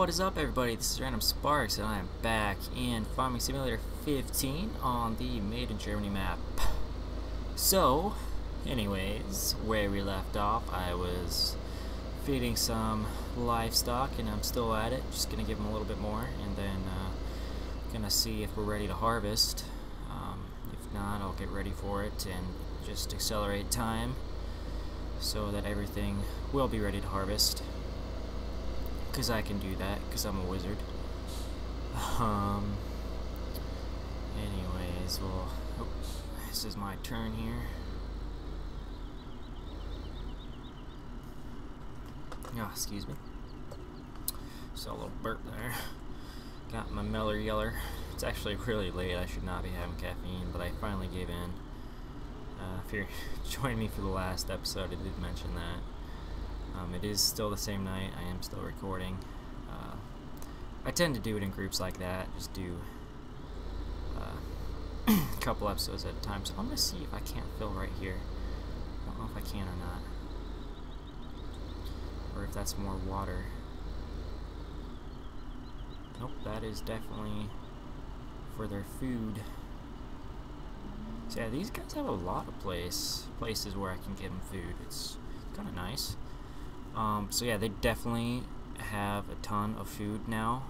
What is up, everybody? This is Random Sparks, and I am back in Farming Simulator 15 on the Made in Germany map. So, anyways, where we left off, I was feeding some livestock, and I'm still at it. Just gonna give them a little bit more, and then gonna see if we're ready to harvest. If not, I'll get ready for it and just accelerate time so that everything will be ready to harvest. Because I can do that, because I'm a wizard. Anyways, well, this is my turn here. Oh, excuse me. Saw a little burp there. Got my Meller Yeller. It's actually really late. I should not be having caffeine, but I finally gave in. If you're joining me for the last episode, I did mention that. It is still the same night. I am still recording. I tend to do it in groups like that. Just do a couple episodes at a time. So I'm going to see if I can't fill right here. I don't know if I can or not. Or if that's more water. Nope, that is definitely for their food. So yeah, these guys have a lot of places where I can give them food. It's kind of nice. So yeah, they definitely have a ton of food now.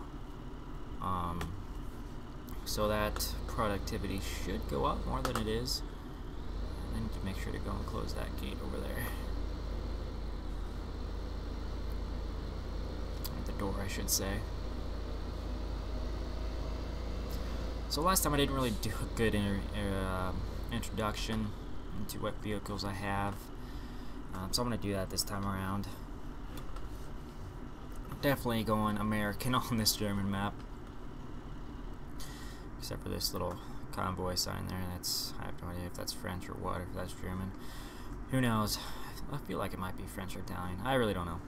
So that productivity should go up more than it is. I need to make sure to go and close that gate over there. At the door, I should say. So last time I didn't really do a good introduction into what vehicles I have. So I'm going to do that this time around. Definitely going American on this German map, except for this little Convoy sign there. I have no idea if that's French or what, if that's German. Who knows? I feel like it might be French or Italian. I really don't know.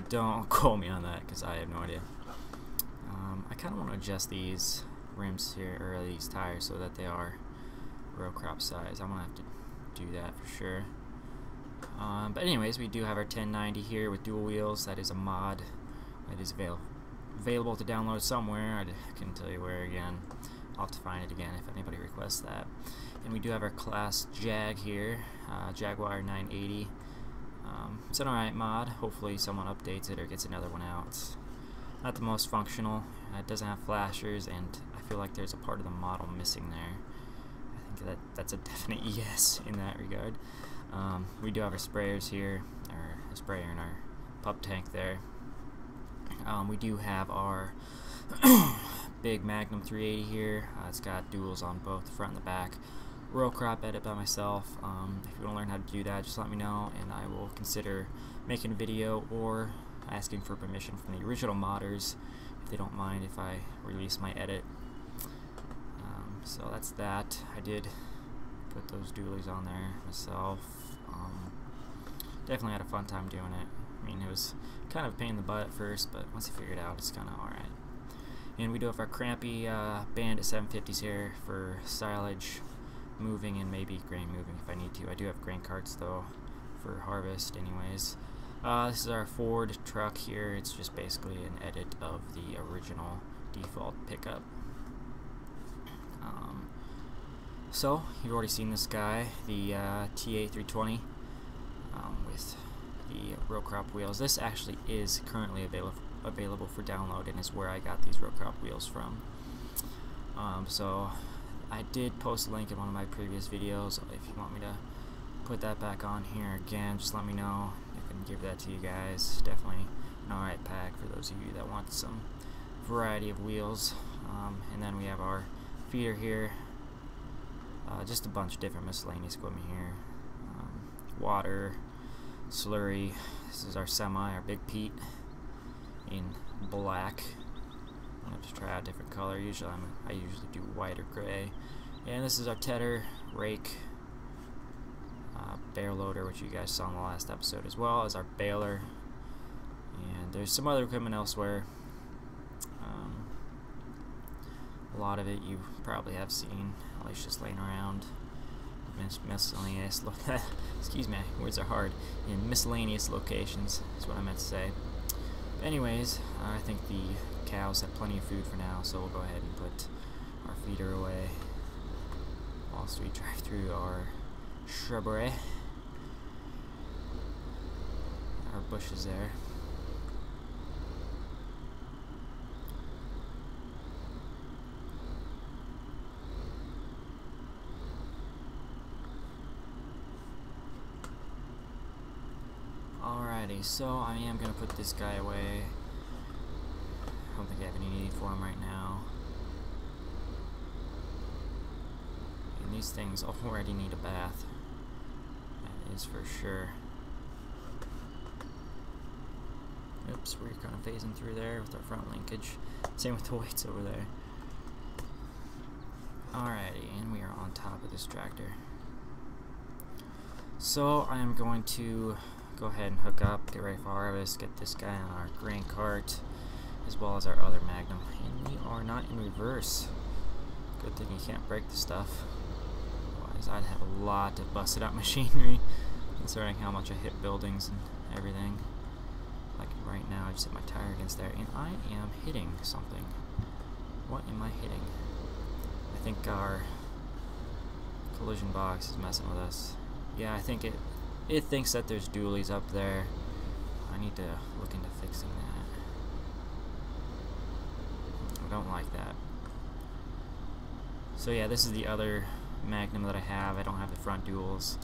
Don't quote me on that, because I have no idea. I kind of want to adjust these rims here, or these tires, so that they are row crop size. I'm gonna have to do that for sure. But anyways, we do have our 1090 here with dual wheels. That is a mod that is available to download somewhere. I couldn't tell you where again. I'll have to find it again if anybody requests that. And we do have our class Jag here, Jaguar 980. It's an alright mod. Hopefully someone updates it or gets another one out. It's not the most functional. It doesn't have flashers, and I feel like there's a part of the model missing there. I think that's a definite yes in that regard. We do have our sprayers here, or a sprayer in our pup tank there. We do have our big Magnum 380 here. It's got duals on both the front and the back. Row crop edit by myself. If you want to learn how to do that, just let me know, and I will consider making a video or asking for permission from the original modders if they don't mind if I release my edit. So that's that. I did put those dualies on there myself. Definitely had a fun time doing it. I mean, it was kind of a pain in the butt at first, but once you figure it out, it's kind of alright. And we do have our crampy Bandit 750s here for silage moving and maybe grain moving if I need to. I do have grain carts though for harvest anyways. This is our Ford truck here. It's just basically an edit of the original default pickup. So, you've already seen this guy, the TA320 with the row crop wheels. This actually is currently available for download, and is where I got these row crop wheels from. So, I did post a link in one of my previous videos. If you want me to put that back on here again, just let me know. I can give that to you guys. Definitely an alright pack for those of you that want some variety of wheels. And then we have our feeder here. Just a bunch of different miscellaneous equipment here. Water, slurry. This is our semi, our Big Pete in black. I'm going to try out a different color. I usually do white or gray. And this is our tedder, rake, bear loader, which you guys saw in the last episode, as well as our baler. And there's some other equipment elsewhere. A lot of it you probably have seen, at least just laying around. Miscellaneous, excuse me, words are hard. In miscellaneous locations is what I meant to say. Anyways, I think the cows have plenty of food for now, so we'll go ahead and put our feeder away whilst we drive through our shrubbery, our bushes there. Alrighty, so I am going to put this guy away. I don't think I have any need for him right now. And these things already need a bath. That is for sure. Oops, we're kind of phasing through there with our front linkage. Same with the weights over there. Alrighty, and we are on top of this tractor. So I am going to go ahead and hook up, get ready for harvest, get this guy on our grain cart, as well as our other Magnum. And we are not in reverse. Good thing you can't break the stuff. Otherwise, I'd have a lot of busted out machinery, considering how much I hit buildings and everything. Like right now, I just hit my tire against there, and I am hitting something. What am I hitting? I think our collision box is messing with us. Yeah, I think it thinks that there's dualies up there. I need to look into fixing that. I don't like that. So yeah, this is the other Magnum that I have. I don't have the front duals.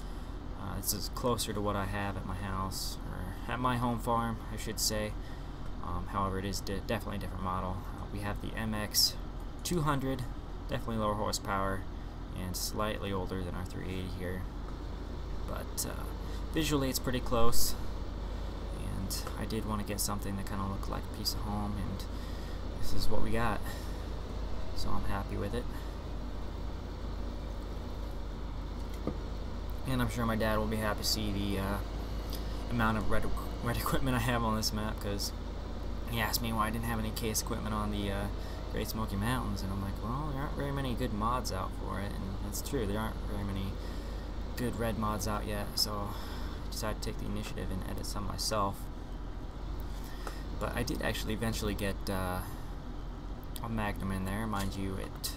This is closer to what I have at my house, or at my home farm, I should say. However, it is definitely a different model. We have the MX200, definitely lower horsepower, and slightly older than our 380 here. But visually it's pretty close, and I did want to get something that kind of looked like a piece of home, and this is what we got, so I'm happy with it. And I'm sure my dad will be happy to see the amount of red equipment I have on this map, because he asked me why I didn't have any case equipment on the Great Smoky Mountains, and I'm like, well, there aren't very many good mods out for it, and that's true, there aren't very many good red mods out yet, so I decided to take the initiative and edit some myself. But I did actually eventually get a Magnum in there. Mind you, it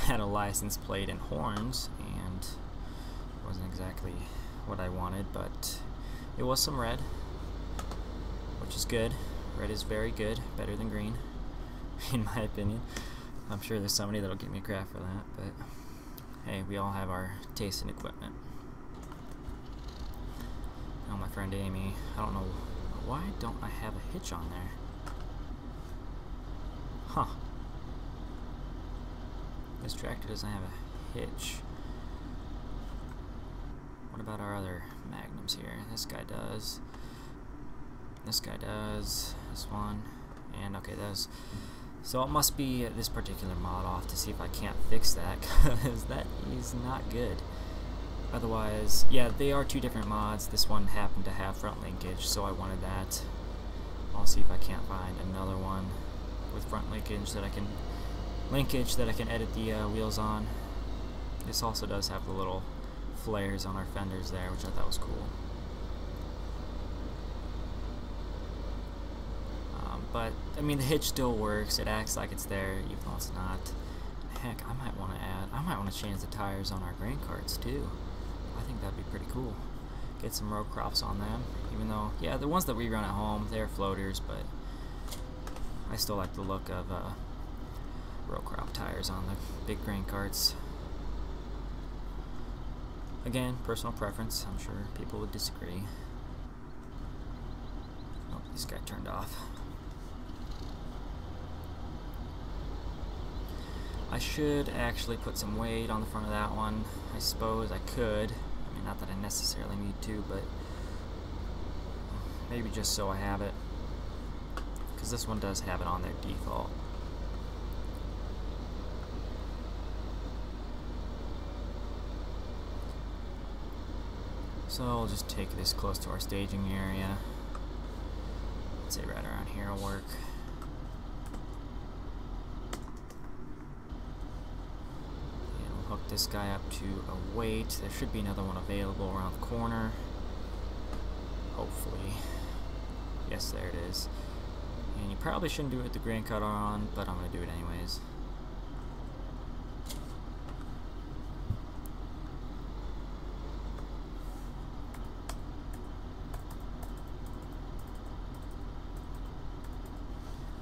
had a license plate and horns, and it wasn't exactly what I wanted, but it was some red, which is good. Red is very good, better than green, in my opinion. I'm sure there's somebody that'll give me crap for that, but hey, we all have our taste in equipment. Oh, my friend Amy, I don't know, why don't I have a hitch on there? Huh. This tractor doesn't have a hitch. What about our other Magnums here? This guy does. This guy does. This one. And okay, those. So it must be this particular mod. I'll have to see if I can't fix that, because that is not good. Otherwise, yeah, they are two different mods. This one happened to have front linkage, so I wanted that. I'll see if I can't find another one with front linkage that I can edit the wheels on. This also does have the little flares on our fenders there, which I thought was cool. But I mean, the hitch still works. It acts like it's there, even though it's not. Heck, I might want to change the tires on our grain carts too. I think that'd be pretty cool. Get some row crops on them, even though, yeah, the ones that we run at home, they're floaters, but I still like the look of row crop tires on the big grain carts. Again, personal preference. I'm sure people would disagree. Oh, this guy turned off. I should actually put some weight on the front of that one. I suppose I could. I mean, not that I necessarily need to, but maybe just so I have it. Because this one does have it on their default. So I'll just take this close to our staging area. I'd say right around here will work. Hook this guy up to a weight. There should be another one available around the corner. Hopefully. Yes, there it is. And you probably shouldn't do it with the grain cutter on, but I'm going to do it anyways.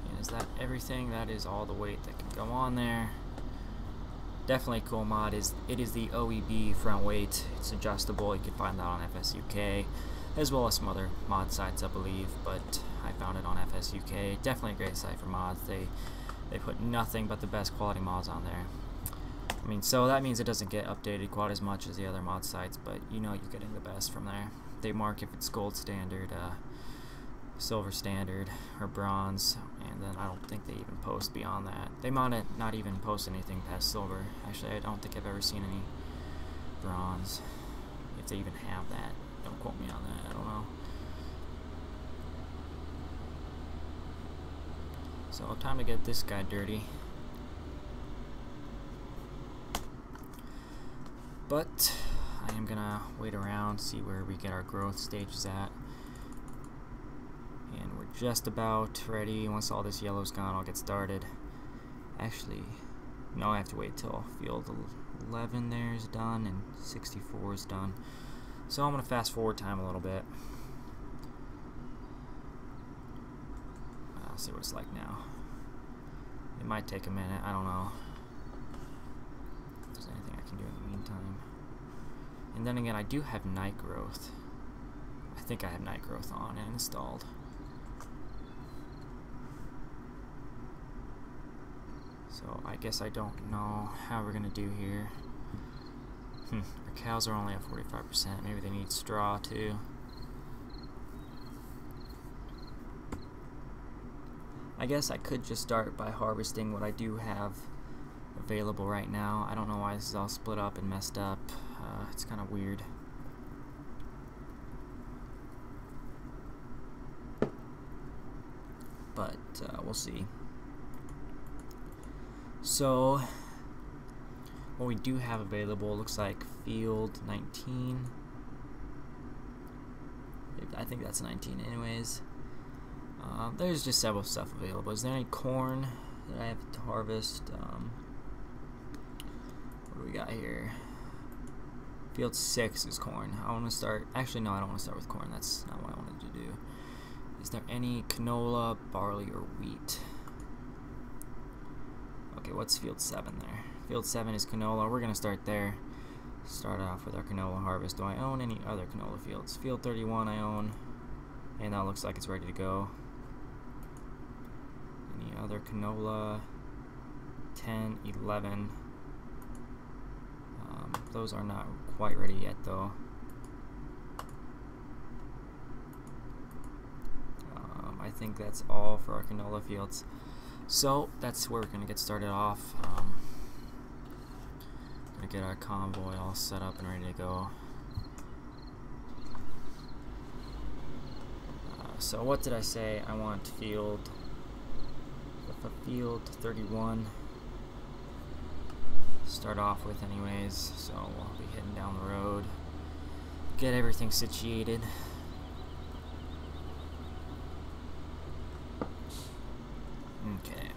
And is that everything? That is all the weight that can go on there. Definitely a cool mod. It is the OEB front weight. It's adjustable. You can find that on FSUK, as well as some other mod sites, I believe. But I found it on FSUK. Definitely a great site for mods. They put nothing but the best quality mods on there. I mean, so that means it doesn't get updated quite as much as the other mod sites, but you know you're getting the best from there. They mark if it's gold standard, silver standard, or bronze, and then I don't think they even post beyond that. They might not even post anything past silver. Actually, I don't think I've ever seen any bronze, if they even have that. Don't quote me on that, I don't know. So time to get this guy dirty. But I am gonna wait around, see where we get our growth stages at. And we're just about ready. Once all this yellow's gone, I'll get started. Actually, no, I have to wait till field 11 there is done and 64 is done. So I'm gonna fast forward time a little bit. I'll see what it's like now. It might take a minute, I don't know if there's anything I can do in the meantime. And then again, I do have night growth. I think I have night growth on and installed. So I guess I don't know how we're gonna do here. Our cows are only at 45%. Maybe they need straw too. I guess I could just start by harvesting what I do have available right now. I don't know why this is all split up and messed up. It's kind of weird. But we'll see. So what we do have available looks like field 19. I think that's 19 anyways. There's just several stuff available. Is there any corn that I have to harvest? What do we got here? Field 6 is corn. I want to start, actually no, I don't want to start with corn. That's not what I wanted to do. Is there any canola, barley, or wheat? Okay, what's field 7 there? Field 7 is canola. We're going to start there. Start off with our canola harvest. Do I own any other canola fields? Field 31 I own, and that looks like it's ready to go. Any other canola? 10, 11. Those are not quite ready yet though. I think that's all for our canola fields. So that's where we're going to get started off. Gonna get our convoy all set up and ready to go. So what did I say? I want field 31 start off with anyways, so we'll be heading down the road, get everything situated. Okay.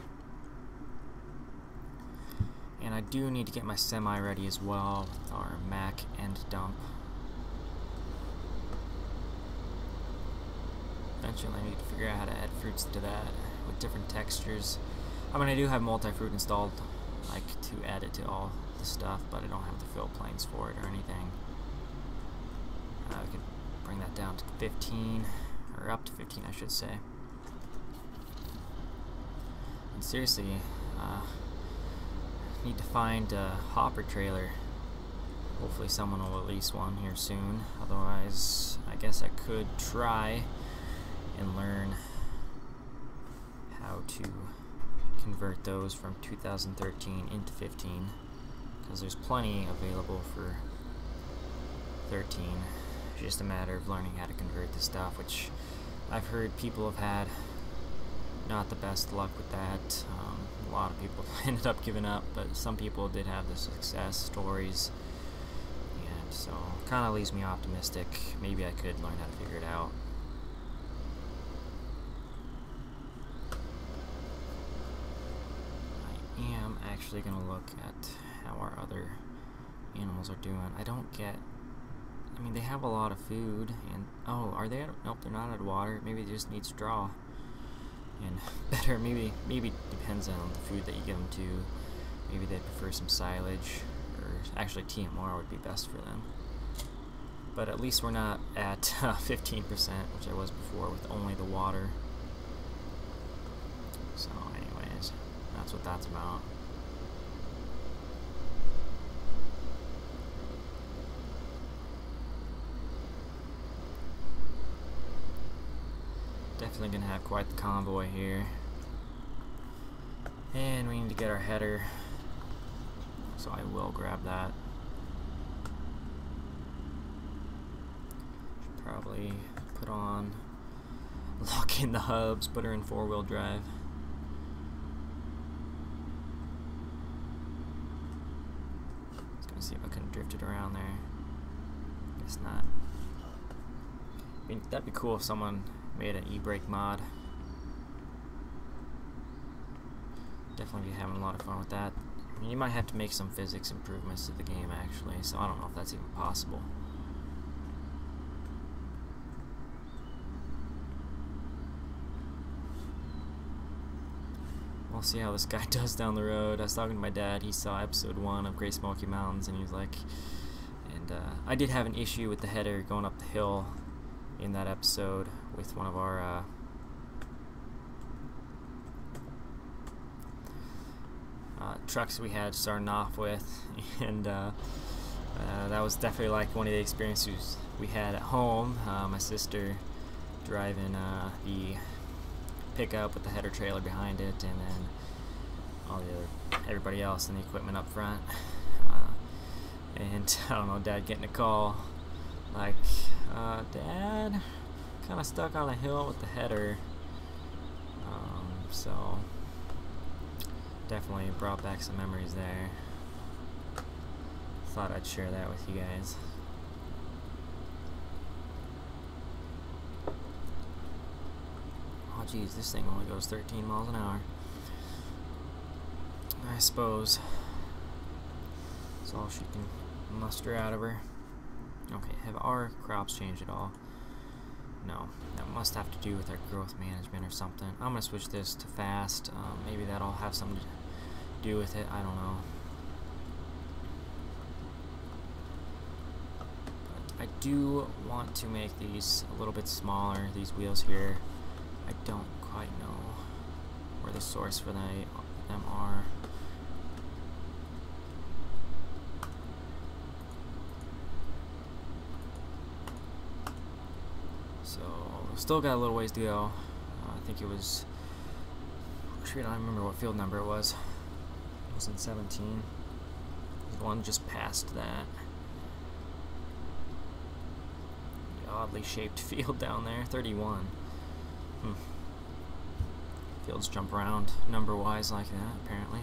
And I do need to get my semi ready as well with our Mac end dump. Eventually I need to figure out how to add fruits to that with different textures. I mean, I do have multi-fruit installed, like to add it to all the stuff, but I don't have the fill planes for it or anything. We could bring that down to 15, or up to 15 I should say. And seriously, need to find a hopper trailer. Hopefully someone will release one here soon. Otherwise, I guess I could try and learn how to convert those from 2013 into 15, because there's plenty available for 13. It's just a matter of learning how to convert the stuff, which I've heard people have had not the best luck with that. A lot of people ended up giving up, but some people did have the success stories, and so kind of leaves me optimistic. Maybe I could learn how to figure it out. actually gonna look at how our other animals are doing. I don't get. I mean, they have a lot of food, and oh, are they? Nope, they're not out of water. Maybe they just need straw. And better, maybe depends on the food that you give them to. Maybe they prefer some silage, or actually TMR would be best for them. But at least we're not at 15%, which I was before with only the water. So anyways, that's what that's about. Definitely gonna have quite the convoy here. And we need to get our header, so I will grab that. Should probably put on, lock in the hubs, put her in 4-wheel drive. Just gonna see if I can drift it around there. Guess not. I mean, that'd be cool if someone made an e-brake mod. Definitely be having a lot of fun with that. I mean, you might have to make some physics improvements to the game actually, so I don't know if that's even possible. We'll see how this guy does down the road. I was talking to my dad, he saw episode 1 of Great Smoky Mountains, and he was like, and I did have an issue with the header going up the hill in that episode with one of our trucks we had starting off with, and that was definitely like one of the experiences we had at home. My sister driving the pickup with the header trailer behind it, and then all the other, everybody else and the equipment up front. And I don't know, Dad getting a call like, Dad, kind of stuck on a hill with the header. So definitely brought back some memories there. Thought I'd share that with you guys. Oh geez, this thing only goes 13 miles an hour. I suppose that's all she can muster out of her. Okay, have our crops changed at all? No, that must have to do with our growth management or something. I'm gonna switch this to fast. Maybe that'll have something to do with it. I don't know. But I do want to make these a little bit smaller. These wheels here. I don't quite know where the source for them are. So, still got a little ways to go. I think it was, actually I don't remember what field number it was. It was in 17. The one just past that. The oddly shaped field down there, 31. Fields jump around number-wise like that, apparently.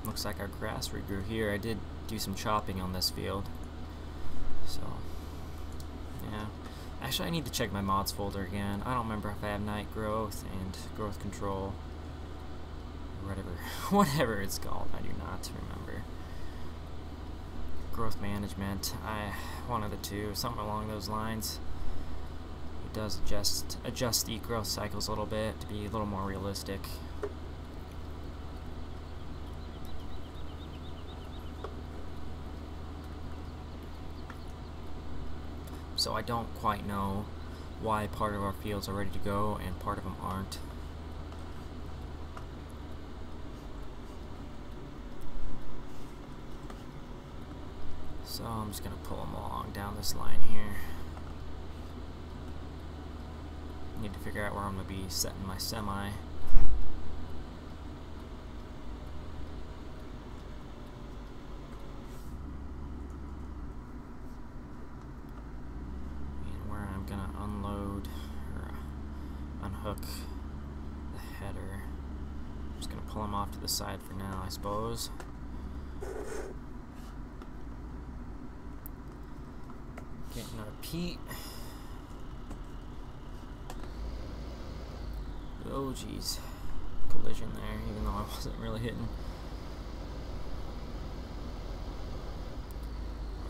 Looks like our grass regrew here. I did do some chopping on this field. So, yeah. Actually, I need to check my mods folder again. I don't remember if I have night growth and growth control, or whatever it's called. I do not remember. Growth management. One of the two, something along those lines. It does adjust the growth cycles a little bit to be a little more realistic. So I don't quite know why part of our fields are ready to go and part of them aren't. So I'm just gonna pull them along down this line here. Need to figure out where I'm gonna be setting my semi. Unhook the header. I'm just gonna pull them off to the side for now, I suppose. Getting our peat. Oh geez, collision there, even though I wasn't really hitting.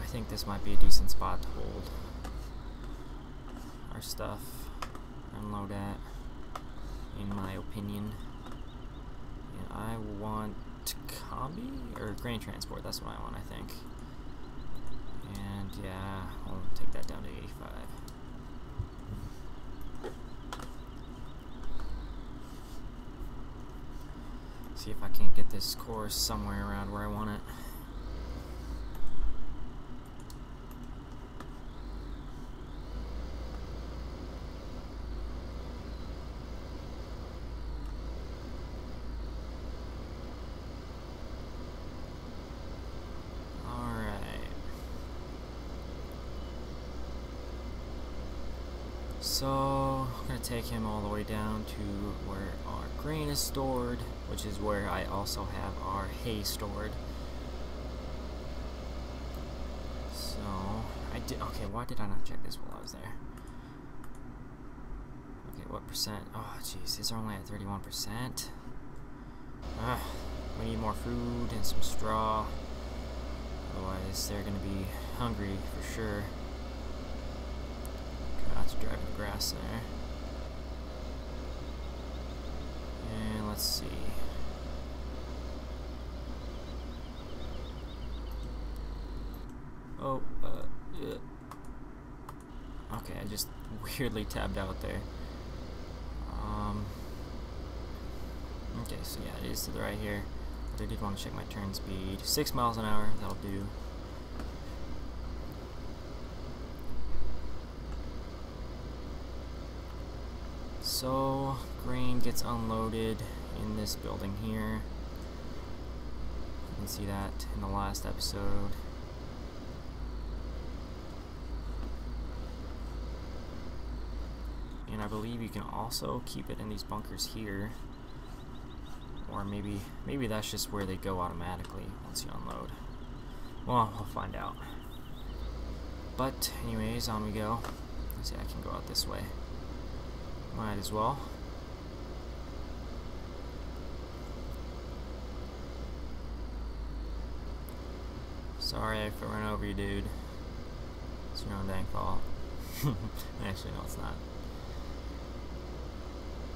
I think this might be a decent spot to hold our stuff, unload at, in my opinion. And I want combi or grain transport. That's what I want, I think. And yeah, I'll take that down to 85. See if I can't get this course somewhere around where I want it. So I'm going to take him all the way down to where our grain is stored, which is where I also have our hay stored. So I did, okay, why did I not check this while I was there? Okay, what percent? Oh jeez, these are only at 31%. We need more food and some straw, otherwise they're going to be hungry for sure. Not to drive in the grass there. And let's see. Oh, yeah. Okay, I just weirdly tabbed out there. Okay, so yeah, it is to the right here. But I did want to check my turn speed. 6 miles an hour, that'll do. So, grain gets unloaded in this building here. You can see that in the last episode. And I believe you can also keep it in these bunkers here. Or maybe that's just where they go automatically once you unload. Well, we'll find out. But anyways, on we go. Let's see, I can go out this way. Might as well. Sorry if I ran over you, dude. It's your own dang fault. Actually, no, it's not.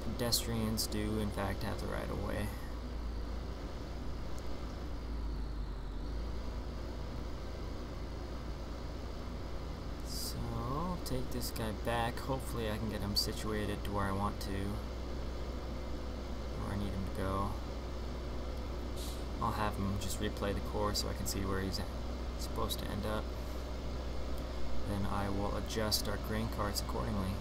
Pedestrians do, in fact, have the right of way. Take this guy back. Hopefully I can get him situated to where I want to, where I need him to go. I'll have him just replay the course so I can see where he's supposed to end up. Then I will adjust our grain carts accordingly.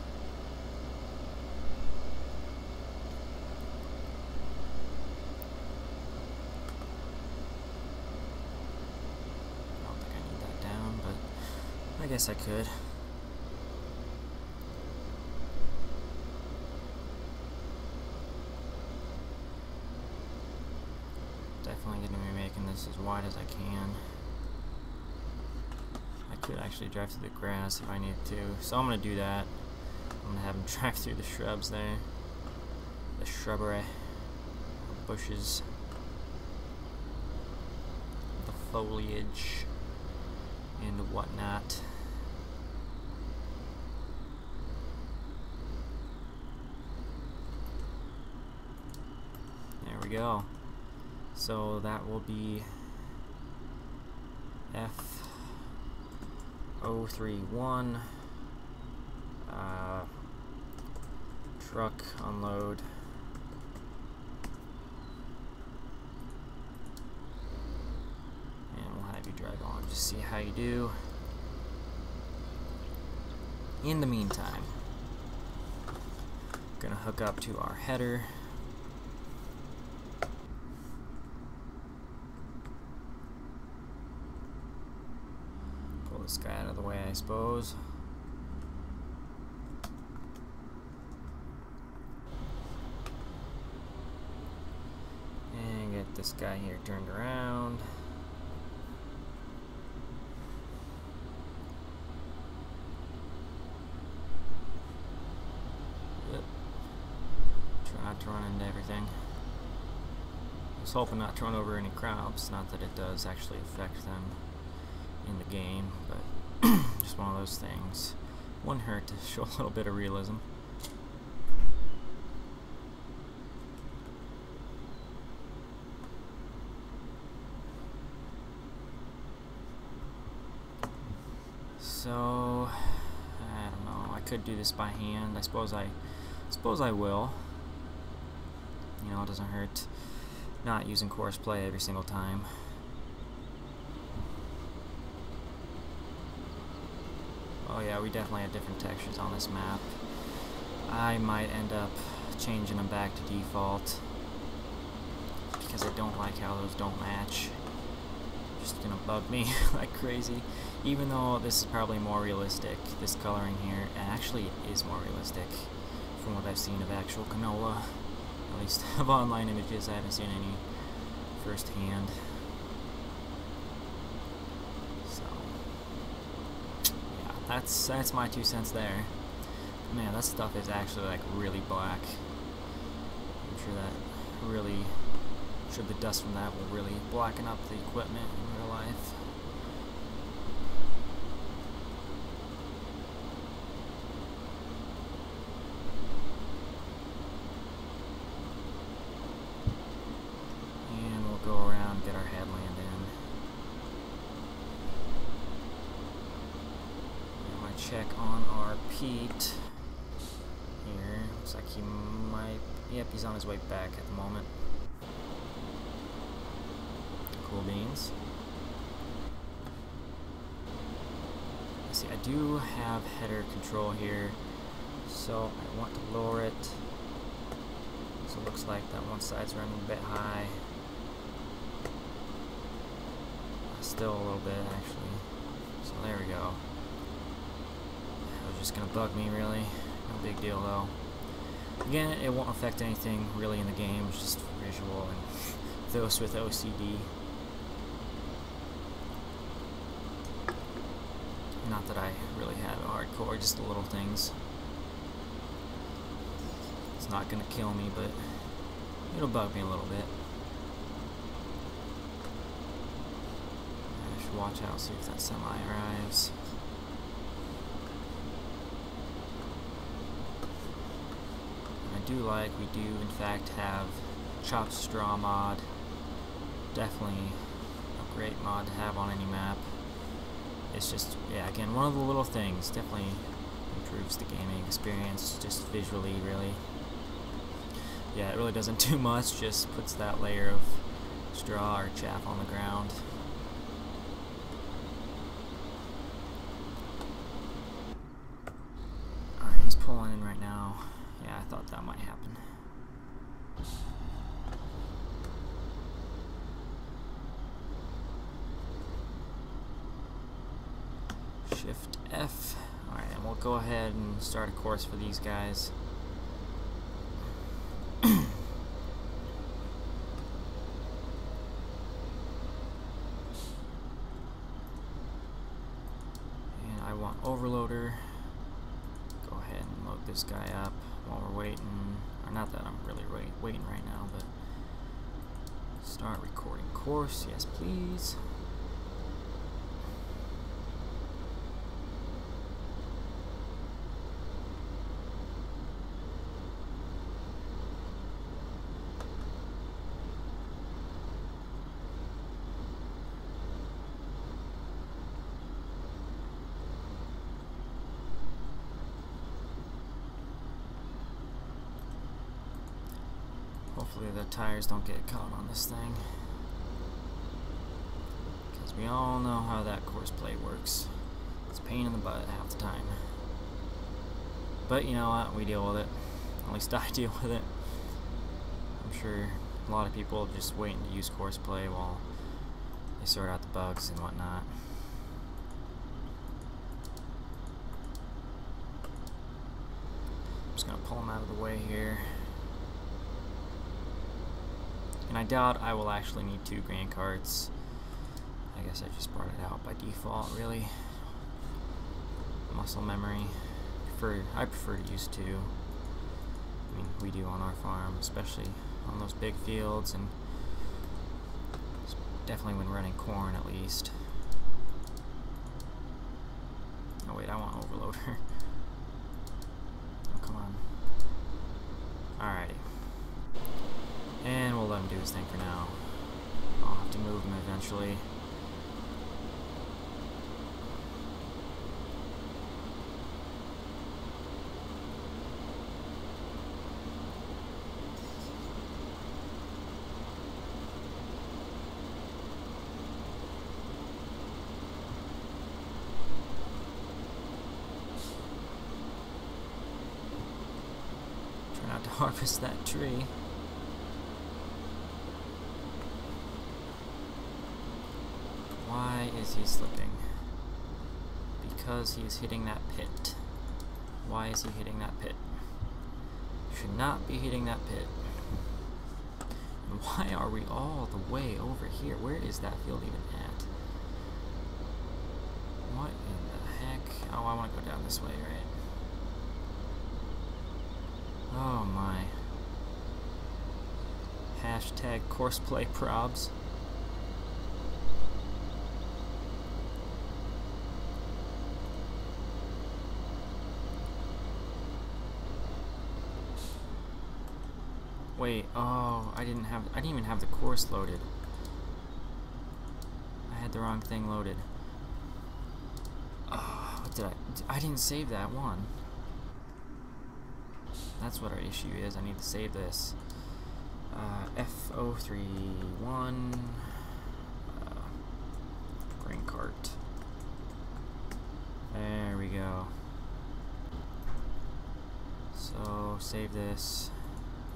I don't think I need that down, but I guess I could. Definitely going to be making this as wide as I can. I could actually drive through the grass if I needed to, so I'm going to do that. I'm going to have him drive through the shrubs there, the shrubbery, the bushes, the foliage, and whatnot. There we go. So that will be F031 truck unload. And we'll have you drive on, just see how you do. In the meantime, gonna hook up to our header. This guy out of the way, I suppose. And get this guy here turned around. Yep. Try not to run into everything. I was hoping not to run over any crops, not that it does actually affect them in the game, but just one of those things. Wouldn't hurt to show a little bit of realism. So I don't know. I could do this by hand. I suppose I will. You know, it doesn't hurt not using Courseplay every single time. Oh yeah, we definitely have different textures on this map. I might end up changing them back to default because I don't like how those don't match. Just gonna bug me like crazy. Even though this is probably more realistic, this coloring here, and actually it is more realistic from what I've seen of actual canola. At least of online images, I haven't seen any firsthand. So yeah, that's my 2 cents there. Man, that stuff is actually like really black. I'm sure that really, the dust from that will really blacken up the equipment in real life. And we'll go around, get our headland in. And I check on our Pete here. Looks like he might, yep, he's on his way back at the moment. Cool beans. See, I do have header control here, so I want to lower it. So it looks like that one side's running a bit high. Still a little bit, actually. So there we go. That was just gonna bug me, really. No big deal, though. Again, it won't affect anything really in the game. It's just visual and those with OCD. Not that I really have hardcore, just the little things. It's not gonna kill me, but it'll bug me a little bit. I should watch out, see if that semi arrives. And I do like, we do in fact have chopped straw mod. Definitely a great mod to have on any map. It's just, yeah, again, one of the little things. Definitely improves the gaming experience, just visually, really. Yeah, it really doesn't do much, just puts that layer of straw or chaff on the ground. Alright, he's pulling in right now. Yeah, I thought that might happen. Shift F. Alright, and we'll go ahead and start a course for these guys. And I want overloader. Go ahead and load this guy up while we're waiting. Or not that I'm really waiting right now, but start recording course. Yes, please. Hopefully the tires don't get caught on this thing, because we all know how that Courseplay works. It's a pain in the butt half the time. But you know what? We deal with it. At least I deal with it. I'm sure a lot of people are just waiting to use Courseplay while they sort out the bugs and whatnot. I'm just going to pull them out of the way here. And I doubt I will actually need 2 grain carts. I guess I just brought it out by default, really. Muscle memory. I prefer to use 2. I mean, we do on our farm, especially on those big fields and Definitely when running corn, at least. Oh wait, I want overloader. Oh, come on. Alrighty. And we'll let him do his thing for now. I'll have to move him eventually. Try not to harvest that tree. Why is he slipping? Because he is hitting that pit. Why is he hitting that pit? Should not be hitting that pit. And why are we all the way over here? Where is that field even at? What in the heck? Oh, I want to go down this way, right? Oh my. Hashtag Courseplay probs. Wait, oh, I didn't even have the course loaded. I had the wrong thing loaded. Oh, what did I didn't save that one. That's what our issue is. I need to save this. F031 grain cart. There we go. So save this.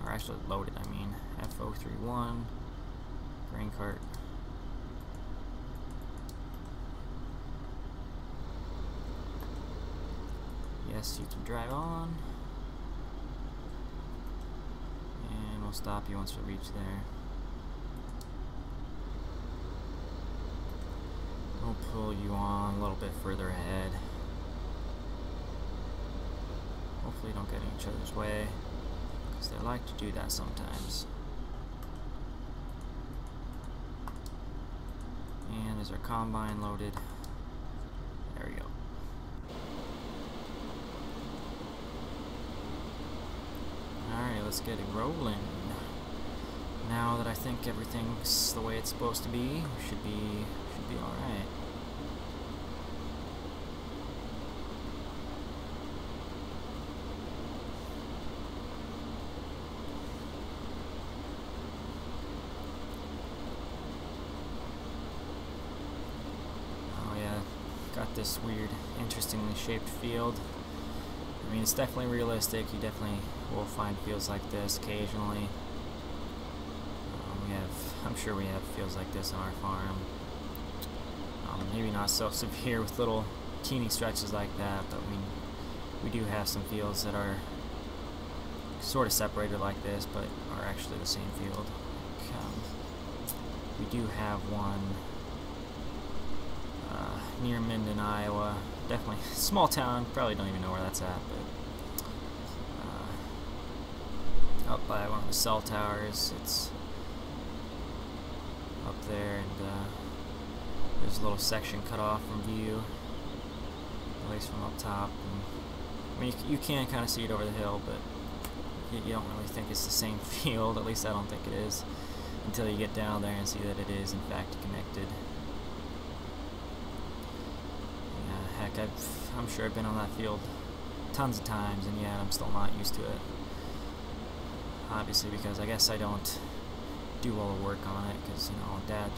Or actually load it, I mean. F031 grain cart. Yes, you can drive on. And we'll stop you once we reach there. We'll pull you on a little bit further ahead. Hopefully don't get in each other's way. They like to do that sometimes. And there's our combine loaded. There we go. Alright, let's get it rolling. Now that I think everything's the way it's supposed to be, we should be alright. Got this weird, interestingly shaped field. I mean, it's definitely realistic. You definitely will find fields like this occasionally. I'm sure we have fields like this on our farm. Maybe not so severe with little teeny stretches like that, but we do have some fields that are sort of separated like this, but are actually the same field. We do have one near Minden, Iowa. Definitely small town. Probably don't even know where that's at, but up by one of the cell towers. It's up there, and there's a little section cut off from view, at least from up top. And, I mean, you can kind of see it over the hill, but you don't really think it's the same field. At least I don't think it is, until you get down there and see that it is in fact connected. I'm sure I've been on that field tons of times, and yet I'm still not used to it. Obviously, because I guess I don't do all the work on it, because, you know, Dad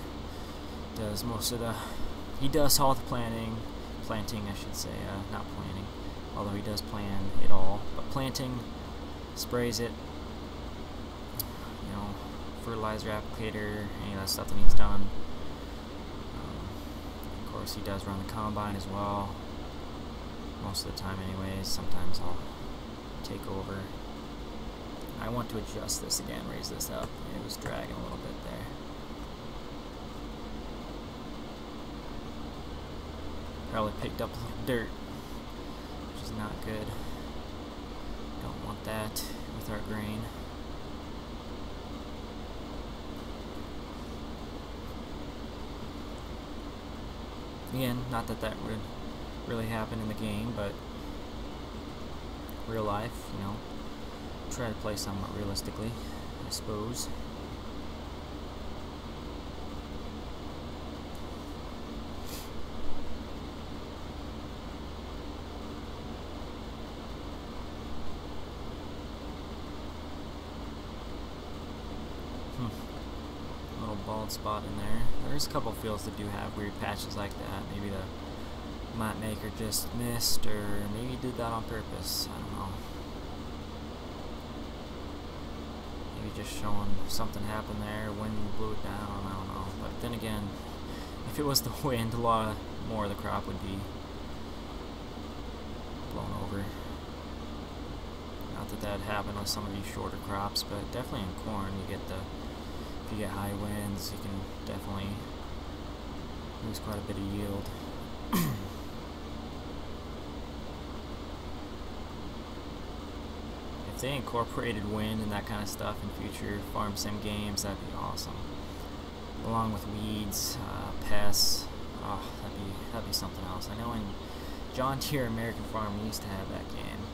does most of the... He does all the planting, I should say, not planning, although he does plan it all, but planting, sprays it, you know, fertilizer applicator, any of that stuff that needs done. Of course, he does run the combine as well. Most of the time anyways. Sometimes I'll take over. I want to adjust this again, raise this up. It was dragging a little bit there. Probably picked up a little dirt, which is not good. Don't want that with our grain. Again, not that that would really happen in the game, but real life, you know, try to play somewhat realistically, I suppose. Little bald spot in there. There's a couple fields that do have weird patches like that. Maybe the map maker just missed, or maybe did that on purpose. I don't know. Maybe just showing something happened there, wind blew it down, I don't know. But then again, if it was the wind, a lot more of the crop would be blown over. Not that that happened with some of these shorter crops, but definitely in corn, if you get high winds, you can definitely lose quite a bit of yield. If they incorporated wind and that kind of stuff in future farm sim games, that'd be awesome. Along with weeds, pests, oh, that'd be something else. I know in John Deere American Farm we used to have that game.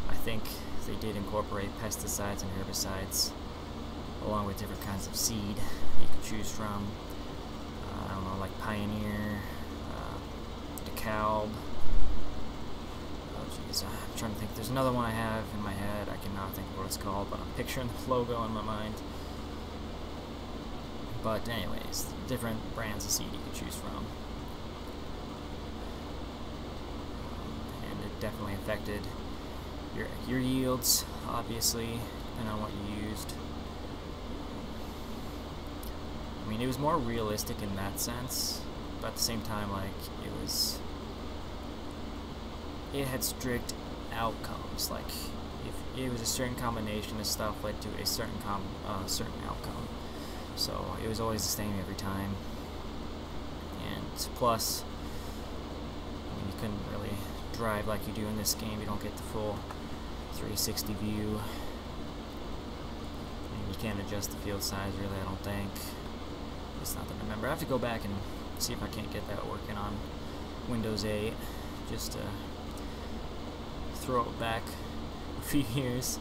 I think they did incorporate pesticides and herbicides, along with different kinds of seed you could choose from. I don't know, like Pioneer, DeKalb. Oh jeez, I'm trying to think. There's another one I have in my head. I cannot think of what it's called, but I'm picturing the logo in my mind. But anyways, different brands of seed you could choose from. And it definitely affected your yields, obviously, depending on what you used. I mean, it was more realistic in that sense, but at the same time, like, it had strict outcomes. Like, if it was a certain combination of stuff led to a certain outcome. So it was always the same every time. And plus, I mean, you couldn't really drive like you do in this game. You don't get the full 360 view. And you can't adjust the field size, really, I don't think. It's not that I remember. I have to go back and see if I can't get that working on Windows 8, just to throw it back a few years.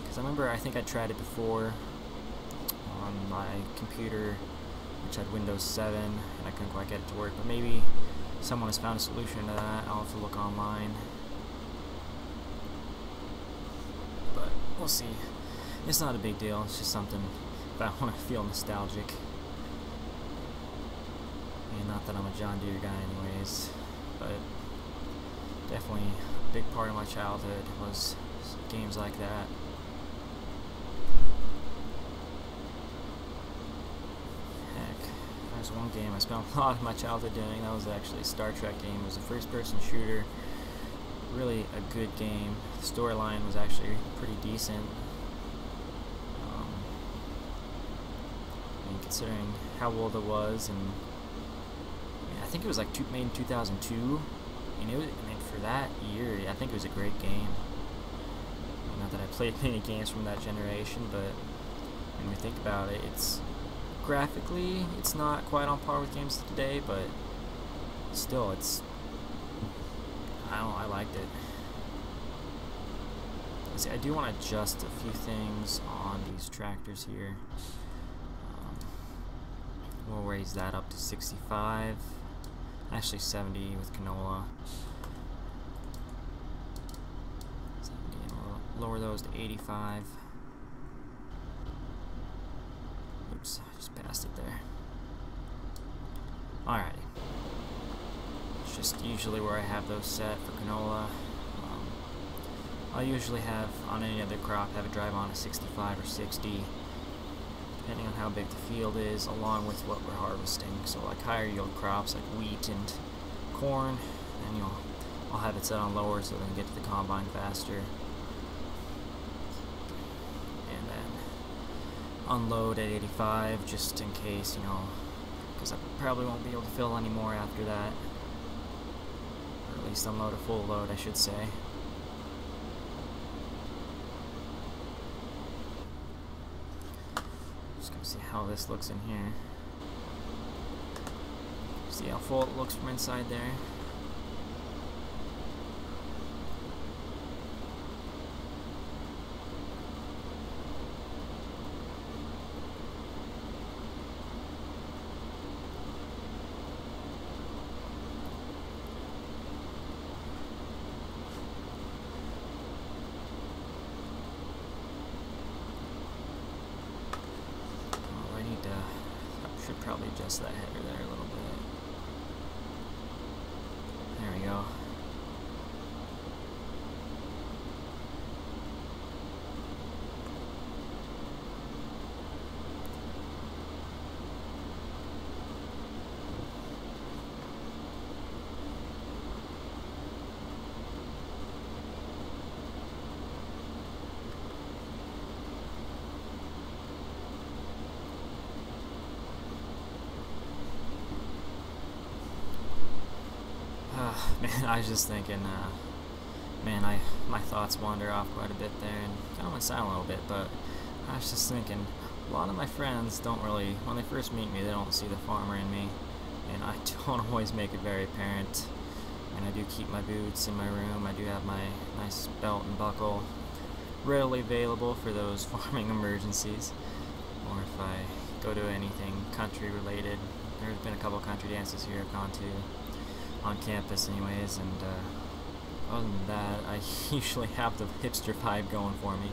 Because I remember, I think I tried it before on my computer, which had Windows 7, and I couldn't quite get it to work. But maybe someone has found a solution to that. I'll have to look online. But we'll see. It's not a big deal. It's just something that I want to feel nostalgic. And not that I'm a John Deere guy anyways, but definitely a big part of my childhood was games like that. Heck, there's one game I spent a lot of my childhood doing. That was actually a Star Trek game. It was a first-person shooter. Really a good game. The storyline was actually pretty decent. And considering how old it was, and I think it was like made in 2002. And I mean, for that year, I think it was a great game. Not that I played many games from that generation, but when we think about it, it's graphically, it's not quite on par with games today, but still, it's, I don't know, I liked it. Let's see, I do want to adjust a few things on these tractors here. We'll raise that up to 65. Actually 70 with canola. 70, and we'll lower those to 85. Oops, I just passed it there. Alrighty. It's just usually where I have those set for canola. I'll usually have, on any other crop, have it drive on a 65 or 60, depending on how big the field is, along with what we're harvesting. So like higher yield crops like wheat and corn, and I'll have it set on lower so they can get to the combine faster. And then unload at 85 just in case, because I probably won't be able to fill anymore after that. Or at least unload a full load, I should say. Just gonna see how this looks in here. See how full it looks from inside there. Should probably adjust that header there a little bit. There we go. Man, I was just thinking, man, my thoughts wander off quite a bit there and kind of went silent a little bit, but I was just thinking, a lot of my friends don't really, when they first meet me, they don't see the farmer in me, and I don't always make it very apparent. And I do keep my boots in my room. I do have my nice belt and buckle readily available for those farming emergencies, or if I go to anything country related. There's been a couple country dances here I've gone to on campus anyways, and other than that, I usually have the hipster vibe going for me.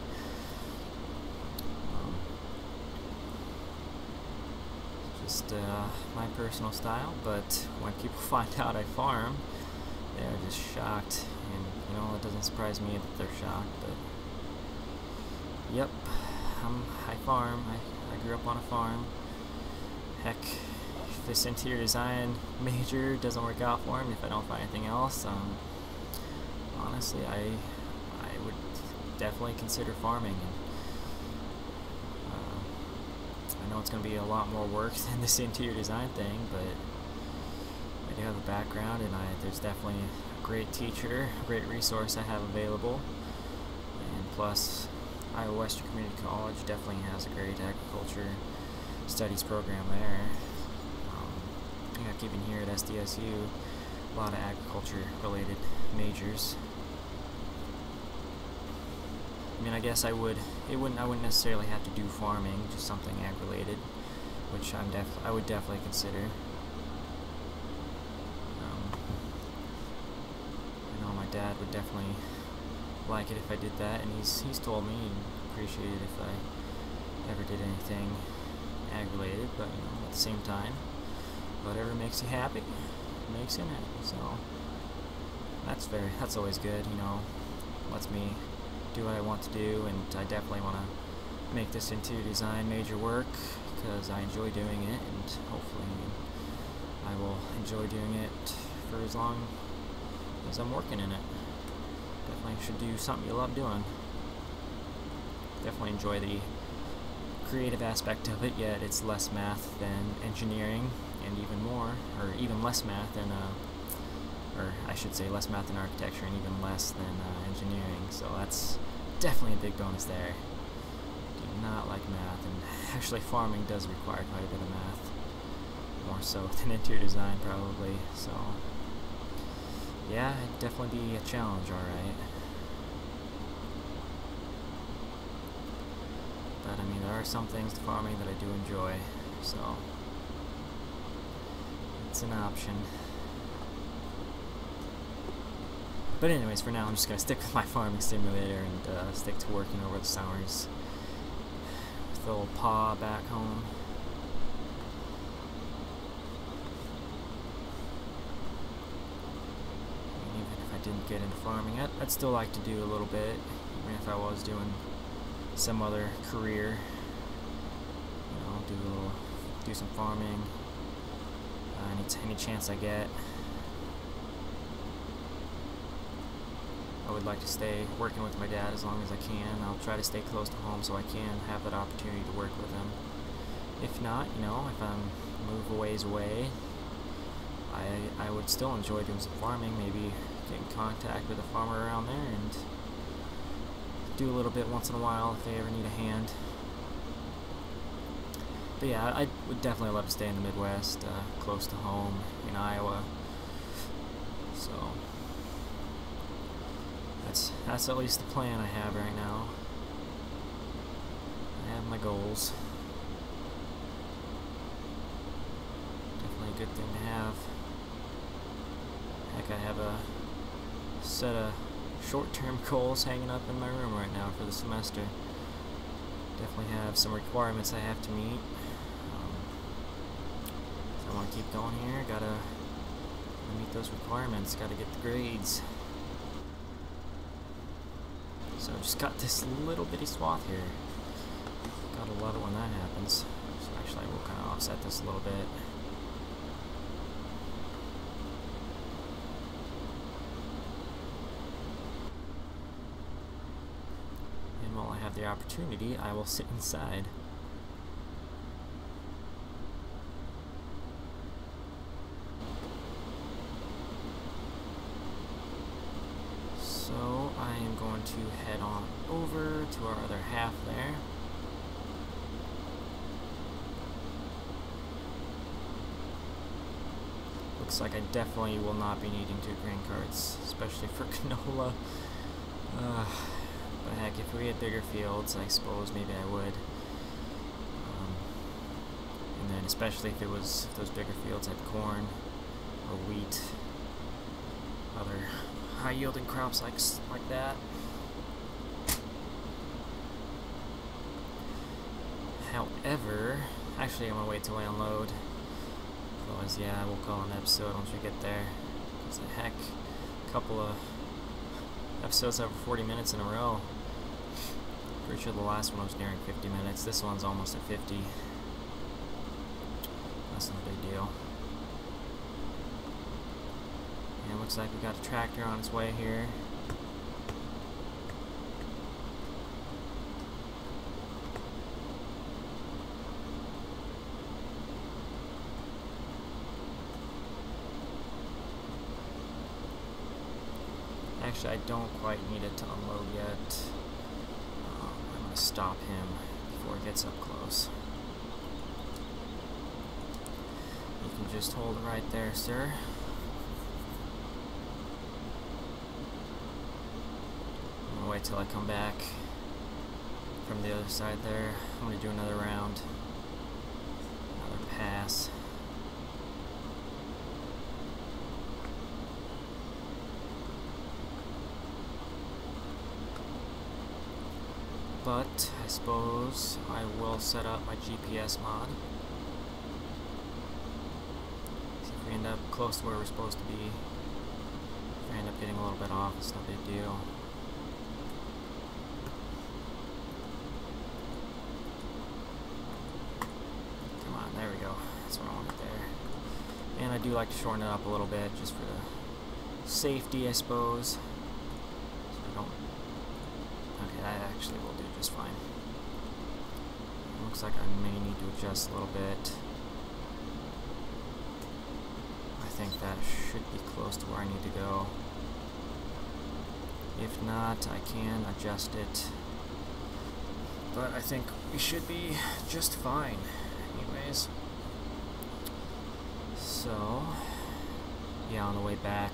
Just my personal style, but when people find out I farm, they're just shocked, and you know, it doesn't surprise me that they're shocked, but yep, I farm. I grew up on a farm. Heck, this interior design major doesn't work out for him if I don't find anything else. Honestly, I would definitely consider farming. And I know it's going to be a lot more work than this interior design thing, but I do have a background, and there's definitely a great teacher, a great resource I have available, and plus Iowa Western Community College definitely has a great agriculture studies program there. Keeping here at SDSU, a lot of agriculture related majors. I mean, I guess I wouldn't necessarily have to do farming, just something ag related, which I would definitely consider. I know my dad would definitely like it if I did that, and he's told me he'd appreciate it if I ever did anything ag related, but you know, at the same time, whatever makes you happy makes you happy, so that's always good, you know, lets me do what I want to do, and I definitely want to make this interior design major work because I enjoy doing it, and hopefully I will enjoy doing it for as long as I'm working in it. Definitely should do something you love doing. Definitely enjoy the creative aspect of it, yet it's less math than engineering, and even less math than, or I should say less math than architecture, and even less than engineering, so that's definitely a big bonus there. Do not like math, and actually farming does require quite a bit of math, more so than interior design probably, so yeah, it'd definitely be a challenge, alright. But I mean, there are some things to farming that I do enjoy, so it's an option. But anyways, for now I'm just going to stick with my farming simulator and stick to working over the summers with the old Pa back home. And even if I didn't get into farming, I'd still like to do a little bit, even if I was doing some other career, you know, do some farming, any chance I get. I would like to stay working with my dad as long as I can. I'll try to stay close to home so I can have that opportunity to work with him. If not, you know, if I'm move a ways away, I would still enjoy doing some farming, maybe get in contact with a farmer around there and do a little bit once in a while if they ever need a hand. But yeah, I would definitely love to stay in the Midwest, close to home in Iowa. So that's at least the plan I have right now. I have my goals. Definitely a good thing to have. Heck, I have a set of short-term goals hanging up in my room right now for the semester. Definitely have some requirements I have to meet. So I want to keep going here. Gotta meet those requirements. Gotta get the grades. So I've just got this little bitty swath here. Gotta love it when that happens. So actually I will kind of offset this a little bit. And while I have the opportunity, I will sit inside. So I am going to head on over to our other half there. Looks like I definitely will not be needing 2 grain carts, especially for canola. But heck, if we had bigger fields, I suppose maybe I would. And then especially if those bigger fields had corn or wheat, other high-yielding crops like that. However, actually I'm gonna wait till I unload. Otherwise, yeah, we'll call an episode once we get there. Because the heck, a couple of episodes over 40 minutes in a row. Pretty sure the last one was nearing 50 minutes. This one's almost at 50. That's not a big deal. And it looks like we got a tractor on its way here. Actually, I don't quite need it to unload yet. I'm going to stop him before he gets up close. You can just hold it right there, sir. I'm going to wait till I come back from the other side there. I'm going to do another round. Another pass. But I suppose I will set up my GPS mod. See if we end up close to where we're supposed to be. If we end up getting a little bit off, it's no big deal. Come on, there we go. That's what I wanted there. And I do like to shorten it up a little bit just for the safety, I suppose. So I don't. Okay, that actually will do just fine. Looks like I may need to adjust a little bit. I think that should be close to where I need to go. If not, I can adjust it. But I think we should be just fine. Anyways. So, yeah, on the way back,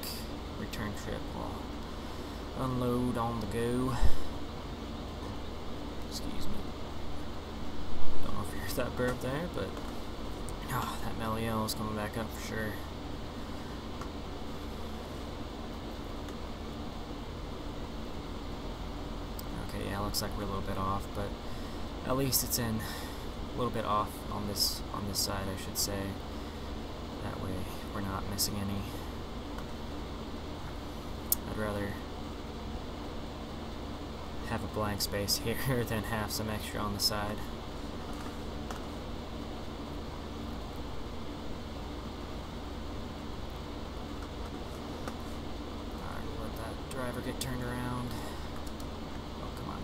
return trip, we'll unload on the go. Excuse me. Don't know if you heard that burp there, but oh, that Meliel is coming back up for sure. Okay, yeah, looks like we're a little bit off, but at least it's in a little bit off on this side, I should say. That way we're not missing any. I'd rather have a blank space here than have some extra on the side. Alright, let that driver get turned around. Oh, come on.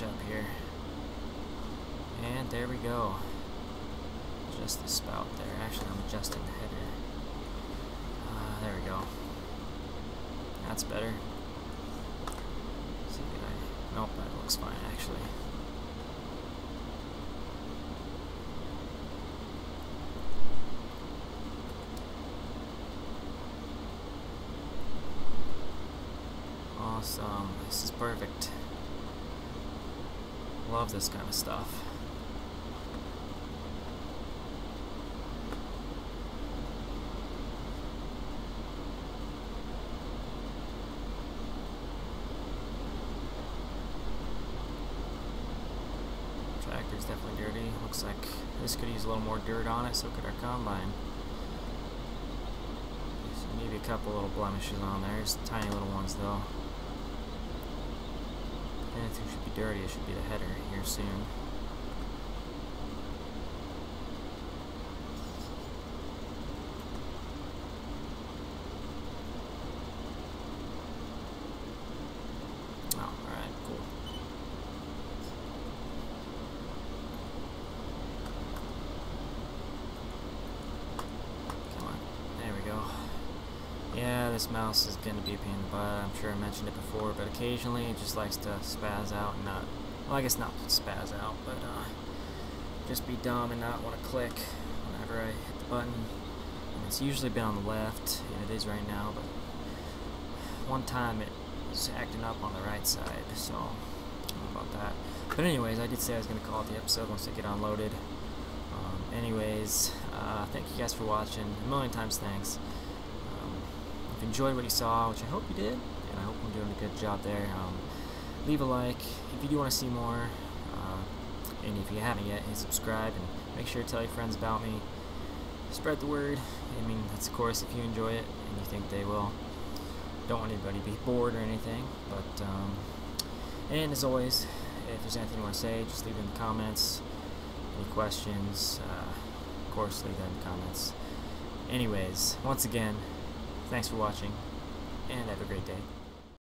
match up here. And there we go. Adjust the spout there. Actually, I'm adjusting the header. There we go. That's better. See, nope, that looks fine actually. Awesome. This is perfect. Love this kind of stuff. Tractor's definitely dirty. Looks like this could use a little more dirt on it, so could our combine. So maybe a couple little blemishes on there, just tiny little ones though. Anything should be dirty, it should be the header here soon. Oh, alright, cool. Come on, there we go. Yeah, this mouse is going to be a pain in the butt. I'm sure I mentioned it before, but occasionally it just likes to spaz out and not, well, I guess not spaz out, but just be dumb and not want to click whenever I hit the button. And it's usually been on the left, and it is right now, but one time it was acting up on the right side, so I don't know about that. But anyways, I did say I was going to call it the episode once I get unloaded. Thank you guys for watching. A million times thanks. If you enjoyed what you saw, which I hope you did, and I hope I'm doing a good job there, leave a like if you do want to see more, and if you haven't yet, hit subscribe, and make sure to tell your friends about me. Spread the word. I mean, that's of course if you enjoy it and you think they will. Don't want anybody to be bored or anything, but and as always, if there's anything you want to say, just leave it in the comments. Any questions, of course, leave that in the comments. Anyways, once again, thanks for watching, and have a great day.